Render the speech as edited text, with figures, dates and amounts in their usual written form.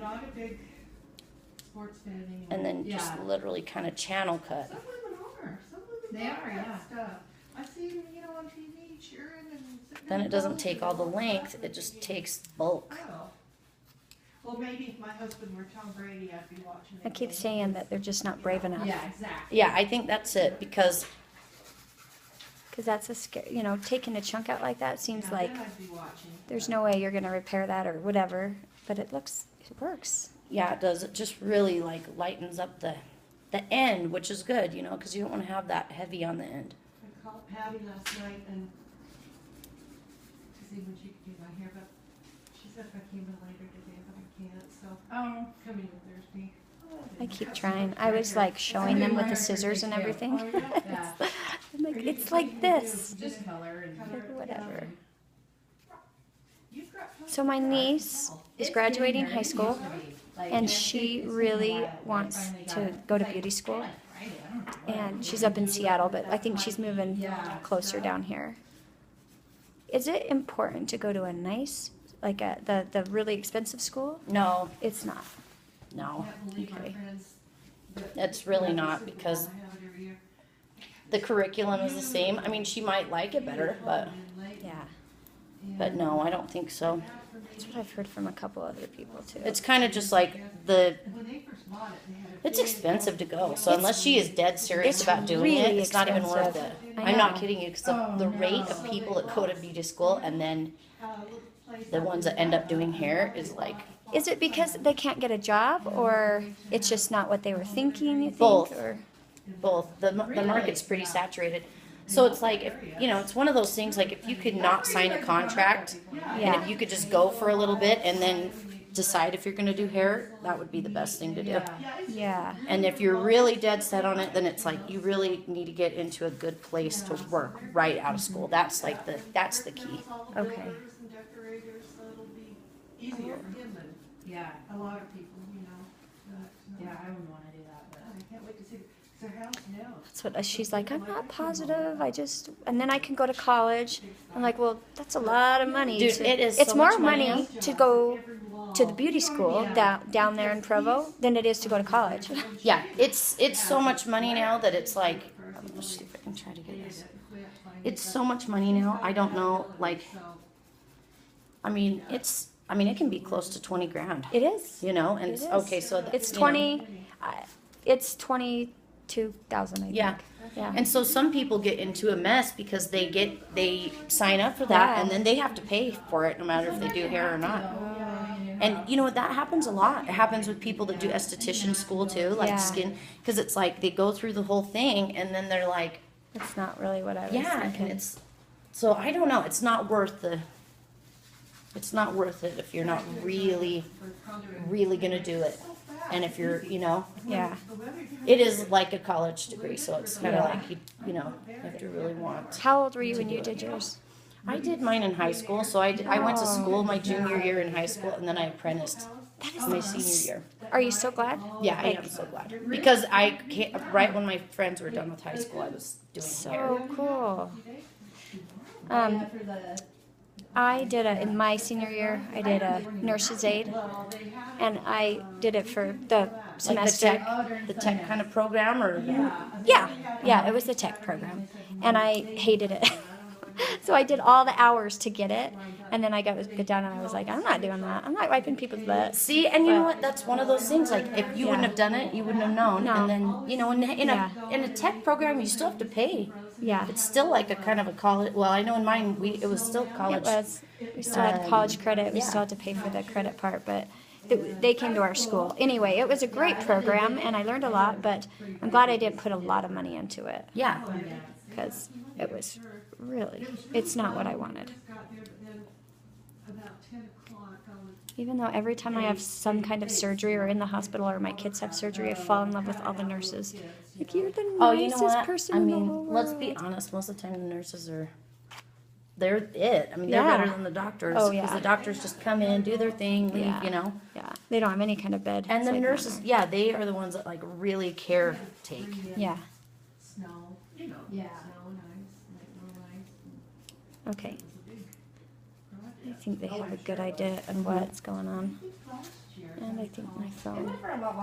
not a big sports fan anymore. And then just literally kind of channel cut. Some women are. Some women They love are, that yeah. stuff. I see them, you know, on TV cheering and sitting Then in it doesn't pose take and all the that length, stuff. it just takes bulk. Oh. Well, maybe if my husband were Tom Brady, I'd be watching it. I keep saying that they're just not brave enough. Yeah, exactly. Yeah, I think that's it, because Because that's a scare, you know, taking a chunk out like that seems Yeah, like then I'd be watching. there's no way you're gonna repair that or whatever, but it works. yeah, it does. It just really like lightens up the end, which is good, you know, because you don't want to have that heavy on the end. I called Patty last night and to see when she could do my hair, but she said if I came in later today, but I can't, so Oh. coming in Thursday. I keep trying. I was like showing them with the scissors and everything. Oh, yeah? Yeah. I'm like, it's like this. Just color and. Like, whatever. You've got So my niece is graduating high school, and she really wants to go to beauty school. And she's up in Seattle, but I think she's moving closer down here. Is it important to go to a nice, like the really expensive school? No, It's not. no, can't believe my Okay. friends. it's really not, because I have it every year. the curriculum is the same. I mean, she might like it better, but Yeah, no, I don't think so. that's what I've heard from a couple other people too. It's kind of just like the. When they first bought it, they had a It's big expensive to go, so unless she is dead serious it's about doing really it, it's not even worth it. expensive. I I'm not know. kidding you, because the rate of people that go to beauty school and then the ones that end up doing hair is like Is it because they can't get a job, or it's just not what they were thinking? You think, Both. or both. The market's pretty saturated. So it's like, if, you know, it's one of those things, like if you could not sign a contract, and Yeah. if you could just go for a little bit and then decide if you're going to do hair, that would be the best thing to do. yeah, And if you're really dead set on it, then it's like you really need to get into a good place to work right out of school. That's like that's the key. Okay. And decorators, so it'll be easier for him than Yeah, a lot of people, you know. But, yeah, I wouldn't wanna do that, but. I can't wait to see their house now. that's what she's like. I'm not positive. And then I can go to college. I'm like, well, that's a lot of money. Dude, it is It's so more much money. money to go to the beauty school down there in Provo than it is to go to college. Yeah, it's so much money now that it's like, let's see if I can try to get this. It's so much money now. I don't know, like, I mean, it can be close to 20 grand, It is. you know, and It is. okay, so It's you know. 20. It's 22,000. I think. Yeah. Yeah. And so some people get into a mess because they sign up for that Yeah. and then they have to pay for it no matter if they do hair or not. And you know what, that happens a lot. It happens with people that do esthetician school too, like Yeah. skin, because it's like they go through the whole thing and then they're like, It's not really what I was yeah, thinking. and it's, so I don't know, it's not worth it if you're not really gonna do it. And if you're, you know, Yeah. it is like a college degree, so it's kind of Yeah. like, you know, you have to really want. How old were you when you did yours? I did mine in high school, so I went to school my junior year in high school, and then I apprenticed my senior year. Are you so glad? Yeah, I am so glad. Because right when my friends were done with high school, I was doing hair. So cool. I did in my senior year, I did a nurse's aid, and I did it for the Like semester. the tech kind of program, or Yeah, it was the tech program, and I hated it. So I did all the hours to get it, and then I got down and I was like, I'm not doing that. I'm not wiping people's butts. see, and you know what? That's one of those things. Like if you wouldn't have done it, you wouldn't have known. No. And then you know, in a tech program, you still have to pay. Yeah, It's still like a kind of a college. Well, I know in mine, it was still college. it was. We still had college credit. We yeah. still had to pay for the credit part, but they came to our school. Anyway, it was a great program, and I learned a lot, but I'm glad I didn't put a lot of money into it, Yeah, because it was really, it's not what I wanted. Got there, but then about 10 o'clock, I was Even though every time I have some kind of surgery or in the hospital or my kids have surgery, I fall in love with all the nurses. Like, you're the Oh, you nicest know what? person I in the mean, whole world. let's be honest. Most of the time, the nurses they're it. I mean, they're Yeah. better than the doctors. Oh, Because yeah. the doctors just come in, do their thing, leave, Yeah. you know. Yeah, they don't have any kind of bed. And It's the like nurses, nightmare. yeah, they are the ones that like really take. Yeah, snow, you know, Yeah. snow and ice, like no ice. And okay. it was a big project. I think they have a good idea on what's going on. Last year, And I think my phone. for about